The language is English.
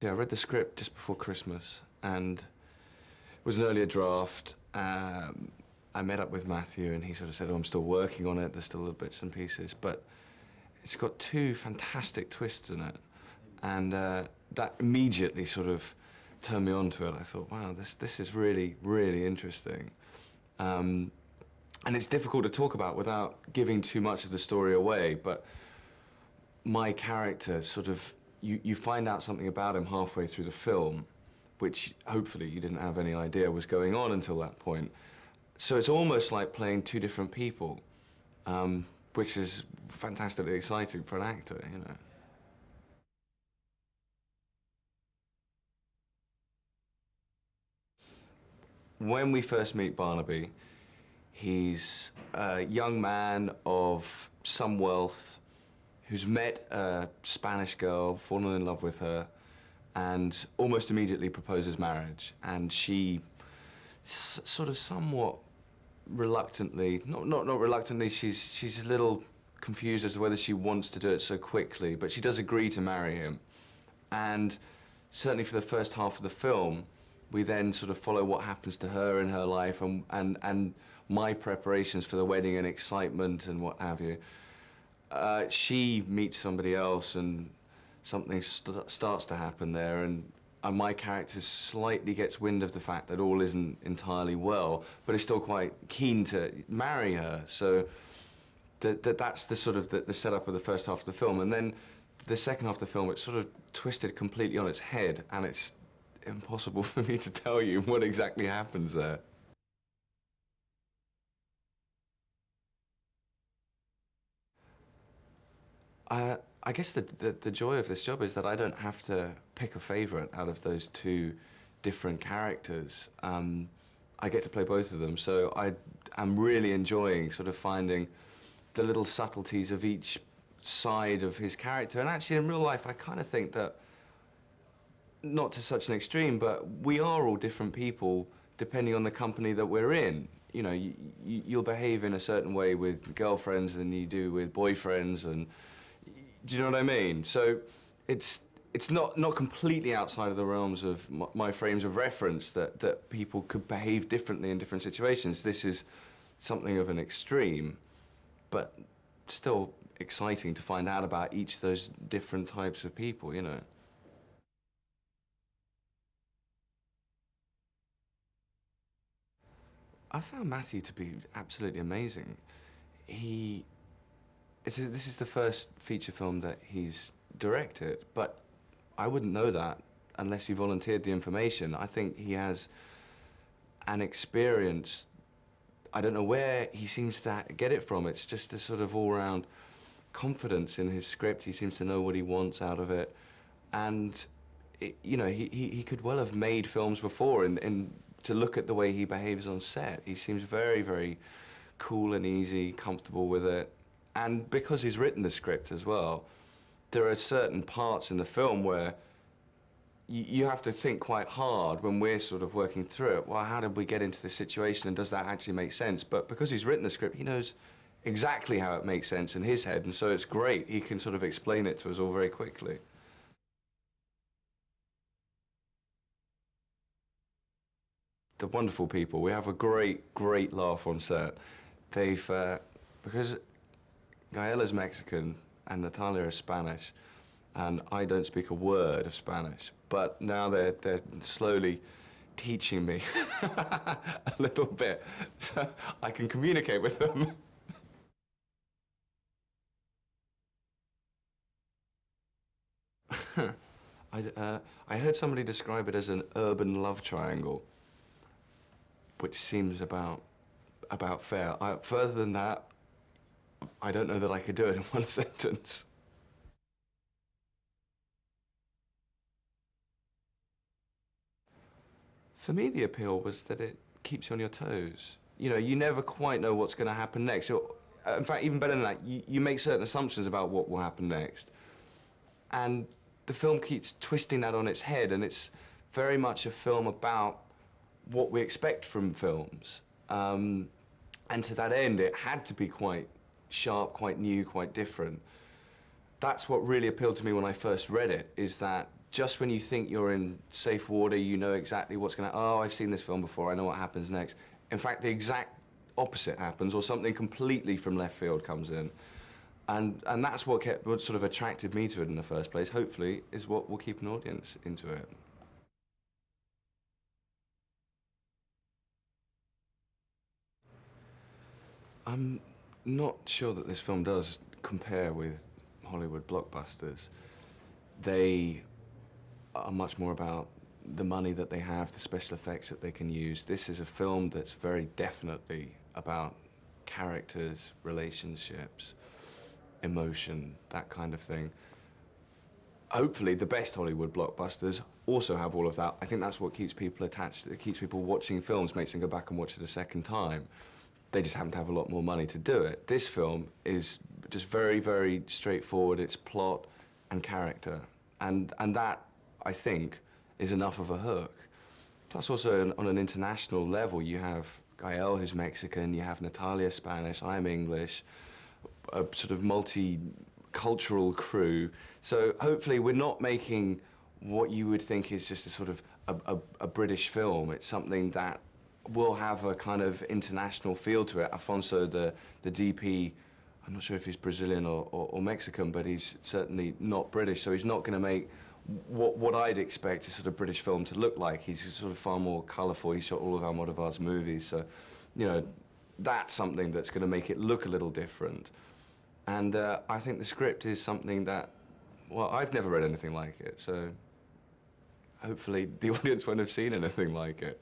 Yeah, I read the script just before Christmas, and it was an earlier draft. I met up with Matthew, and he sort of said, "Oh, I'm still working on it. There's still little bits and pieces, but it's got two fantastic twists in it," and that immediately sort of turned me on to it. I thought, "Wow, this is really, really interesting." And it's difficult to talk about without giving too much of the story away, but my character sort of, you find out something about him halfway through the film, which hopefully you didn't have any idea was going on until that point. So it's almost like playing two different people, which is fantastically exciting for an actor, you know. When we first meet Barnaby, he's a young man of some wealth who's met a Spanish girl, fallen in love with her, and almost immediately proposes marriage. And she sort of somewhat reluctantly, not reluctantly, she's a little confused as to whether she wants to do it so quickly, but she does agree to marry him. And certainly for the first half of the film, we then sort of follow what happens to her in her life and my preparations for the wedding and excitement and what have you. She meets somebody else and something starts to happen there, and my character slightly gets wind of the fact that all isn't entirely well, but is still quite keen to marry her. So that's the sort of the setup of the first half of the film. And then the second half of the film, it's sort of twisted completely on its head, and it's impossible for me to tell you what exactly happens there. I guess the joy of this job is that I don't have to pick a favorite out of those two different characters. I get to play both of them, so I'm really enjoying sort of finding the little subtleties of each side of his character. And actually, in real life, I kind of think that, not to such an extreme, but we are all different people depending on the company that we're in. You know, you'll behave in a certain way with girlfriends than you do with boyfriends, and do you know what I mean? So it's not completely outside of the realms of my frames of reference that people could behave differently in different situations. This is something of an extreme, but still exciting to find out about each of those different types of people, you know. I found Matthew to be absolutely amazing. He, this is the first feature film that he's directed, but I wouldn't know that unless he volunteered the information. I think he has an experience. I don't know where he seems to get it from. It's just a sort of all-round confidence in his script. He seems to know what he wants out of it. And, you know, he could well have made films before, and to look at the way he behaves on set, he seems very, very cool and easy, comfortable with it. And because he's written the script as well, there are certain parts in the film where you have to think quite hard when we're sort of working through it. Well, how did we get into this situation, and does that actually make sense? But because he's written the script, he knows exactly how it makes sense in his head, and so it's great. He can sort of explain it to us all very quickly. The wonderful people. We have a great, great laugh on set. They've, because Gaela's Mexican and Natalia is Spanish, and I don't speak a word of Spanish, but now they're slowly teaching me a little bit, so I can communicate with them. I heard somebody describe it as an urban love triangle, which seems about fair. Further than that, I don't know that I could do it in one sentence. For me, the appeal was that it keeps you on your toes. You know, you never quite know what's going to happen next. In fact, even better than that, you make certain assumptions about what will happen next. And the film keeps twisting that on its head, and it's very much a film about what we expect from films. And to that end, it had to be quite sharp, quite new, quite different. that's what really appealed to me when I first read it, is that just when you think you're in safe water, you know exactly what's going to, oh, I've seen this film before, I know what happens next. In fact, the exact opposite happens, or something completely from left field comes in. And that's what sort of attracted me to it in the first place, hopefully, is what will keep an audience into it. I'm not sure that this film does compare with Hollywood blockbusters. They are much more about the money that they have, the special effects that they can use. This is a film that's very definitely about characters, relationships, emotion, that kind of thing. Hopefully, the best Hollywood blockbusters also have all of that. I think that's what keeps people attached. It keeps people watching films, makes them go back and watch it a second time. They just happen to have a lot more money to do it. This film is just very, very straightforward. It's plot and character. And that, I think, is enough of a hook. Plus, also, on an international level, you have Gael, who's Mexican, you have Natalia, Spanish, I'm English, a sort of multicultural crew. So hopefully we're not making what you would think is just a sort of a British film. It's something that will have a kind of international feel to it. Afonso, the DP, I'm not sure if he's Brazilian or Mexican, but he's certainly not British, so he's not going to make what I'd expect a sort of British film to look like. He's sort of far more colourful. He shot all of Almodovar's movies, so, you know, that's something that's going to make it look a little different. And I think the script is something that, well, I've never read anything like it, so hopefully the audience won't have seen anything like it.